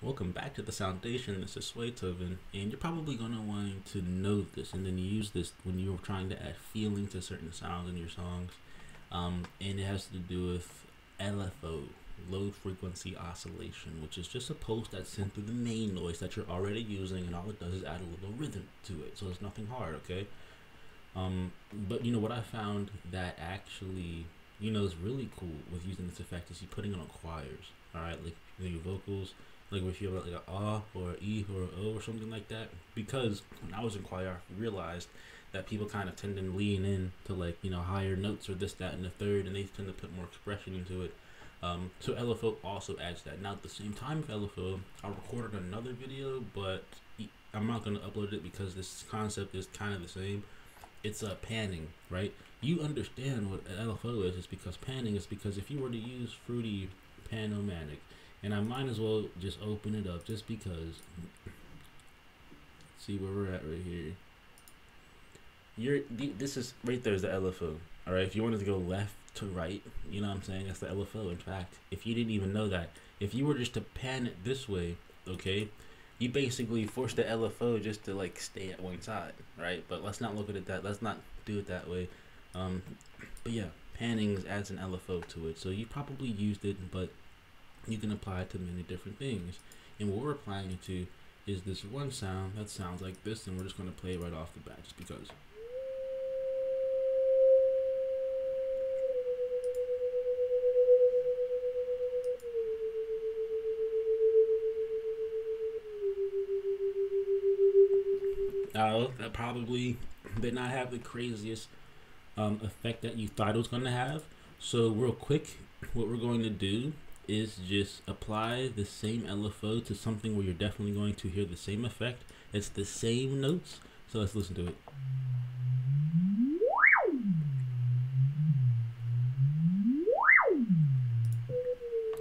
Welcome back to the Soundation. This is Swaytoven, and you're probably going to want to know this and then use this when you're trying to add feeling to certain sounds in your songs. And it has to do with LFO, low frequency oscillation, which is just a pulse that's sent through the main noise that you're already using, and all it does is add a little rhythm to it. So it's nothing hard, okay? But you know what I found that actually is really cool with using this effect is you putting it on choirs. All right, like your vocals, like if you have like a ah or a e or a o or something like that. Because when I was in choir, I realized that people kind of tend to lean in to like higher notes or this, that, and the third, and they tend to put more expression into it. So LFO also adds that. Now at the same time with LFO, I recorded another video, but I'm not going to upload it because this concept is kind of the same. It's a panning, right? You understand what an LFO is. It's because panning is because if you were to use Fruity Panomatic, and I might as well just open it up just because. See where we're at right here. This is right there is the LFO. All right, if you wanted to go left to right, you know what I'm saying? That's the LFO. In fact, if you didn't even know that, if you were just to pan it this way, okay, you basically force the LFO just to like stay at one side, right? But let's not look at it that. Let's not do it that way. But yeah, panning adds an LFO to it, so you probably used it, but you can apply it to many different things. And what we're applying it to is this one sound that sounds like this, and we're just going to play it right off the bat, just because. That probably did not have the craziest effect that you thought it was going to have. So real quick, what we're going to do is just apply the same LFO to something where you're definitely going to hear the same effect. It's the same notes. So let's listen to it.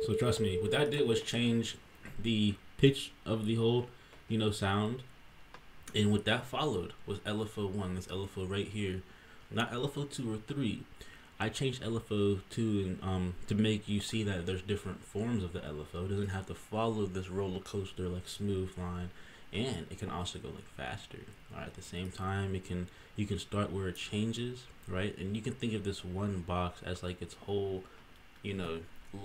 So trust me, what that did was change the pitch of the whole, sound. And what that followed was LFO 1, this LFO right here, not LFO 2 or 3. I changed LFO 2 and, to make you see that there's different forms of the LFO. It doesn't have to follow this roller coaster like smooth line, and it can also go like faster. All right, at the same time, you can start where it changes, right? And you can think of this one box as like its whole,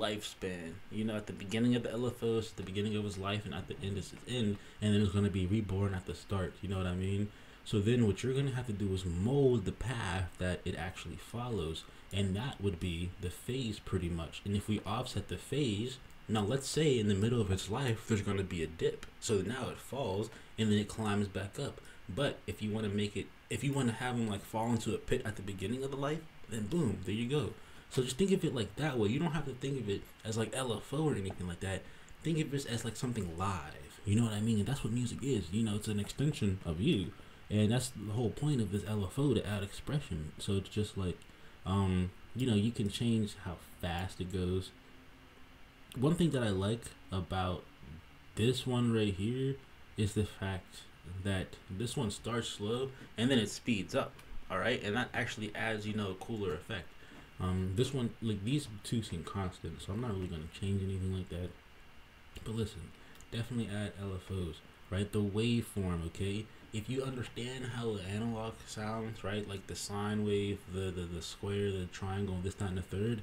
lifespan. At the beginning of the LFOs, at the beginning of his life, and at the end is his end, and then it's going to be reborn at the start. You know what I mean? So then what you're going to have to do is mold the path that it actually follows, and that would be the phase pretty much. And if we offset the phase, now let's say in the middle of its life there's going to be a dip, so now it falls and then it climbs back up. But if you want to have him like fall into a pit at the beginning of the life, then boom, there you go. So just think of it like that way. You don't have to think of it as like LFO or anything like that. Think of it as like something live. You know what I mean? And that's what music is. It's an extension of you. And that's the whole point of this LFO, to add expression. So it's just like, you can change how fast it goes. One thing that I like about this one right here is the fact that this one starts slow and then it speeds up. All right. And that actually adds, a cooler effect. This one, like these two seem constant, so I'm not really going to change anything like that. But listen, definitely add LFOs, right? The waveform, okay? If you understand how the analog sounds, right? Like the sine wave, the square, the triangle, this, that, and the third.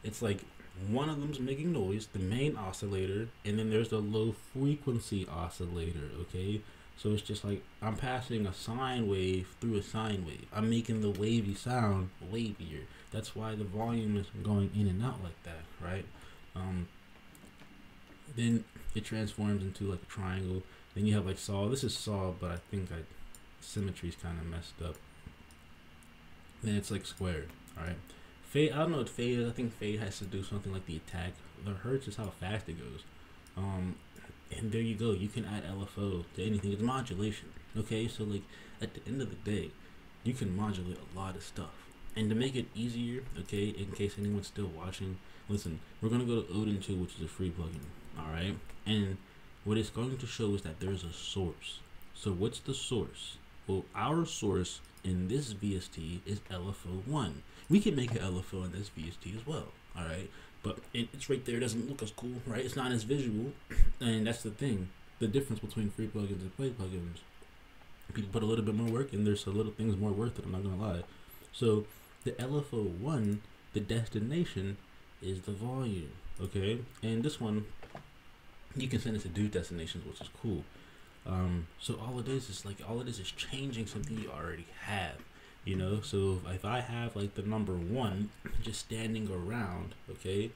It's like one of them's making noise, the main oscillator, and then there's the low frequency oscillator, okay? So it's just like I'm passing a sine wave through a sine wave. I'm making the wavy sound wavier. That's why the volume is going in and out like that, right? Then it transforms into like a triangle. Then you have like saw. This is saw, but I think symmetry's kind of messed up. Then it's like squared, all right? Fade. I don't know what fade is. I think fade has to do something like the attack. The hertz is how fast it goes. And there you go. You can add LFO to anything. It's modulation. Okay, so like at the end of the day, you can modulate a lot of stuff. And to make it easier, okay, in case anyone's still watching, listen, we're gonna go to Odin 2, which is a free plugin. All right, and what it's going to show is that there's a source. So what's the source? Well, our source in this VST is LFO 1. We can make an LFO in this VST as well. All right, but it's right there. It doesn't look as cool, right? It's not as visual, and that's the thing. The difference between free plugins and paid plugins. People put a little bit more work in. There's a little things more worth it. I'm not gonna lie. So the LFO1, the destination, is the volume. Okay, and this one you can send it to do destinations, which is cool. So all it is is changing something you already have. You know, so if I have like the number 1 just standing around, okay,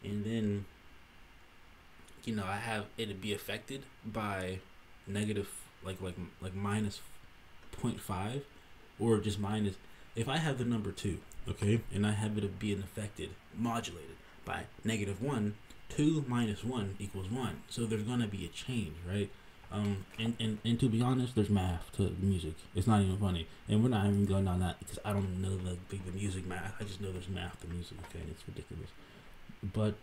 and then you know I have it be affected by negative like minus 0.5 or just minus. If I have the number 2, okay, and I have it being affected, modulated by -1, 2 minus 1 equals 1. So there's gonna be a change, right? And to be honest, there's math to the music. It's not even funny, and we're not even going down that because I don't know the music math. I just know there's math to music. Okay, and it's ridiculous. But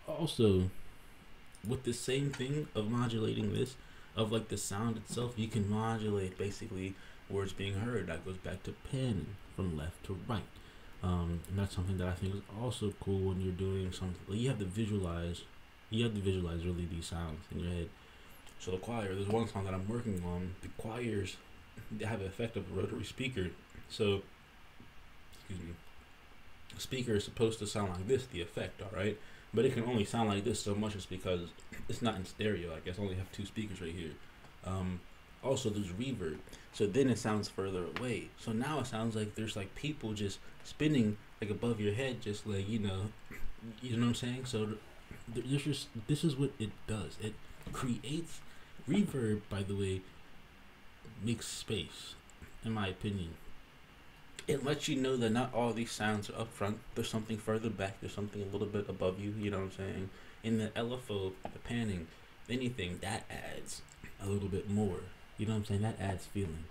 also, with the same thing of modulating this, of like the sound itself, you can modulate basically words being heard. That goes back to pen from left to right. And that's something that I think is also cool when you're doing something. Like you have to visualize really these sounds in your head. So the choir, there's one song that I'm working on. The choirs, they have the effect of a rotary speaker. So, excuse me, a speaker is supposed to sound like this, the effect, all right? But it can only sound like this so much just because it's not in stereo. I guess I only have 2 speakers right here. Also, there's reverb. So then it sounds further away. So now it sounds like there's like people just spinning like above your head, just like, you know what I'm saying? So this is what it does. It creates reverb, by the way, makes space, in my opinion. It lets you know that not all these sounds are up front. There's something further back. There's something a little bit above you. You know what I'm saying? In the LFO, the panning, anything that adds a little bit more. You know what I'm saying? That adds feeling.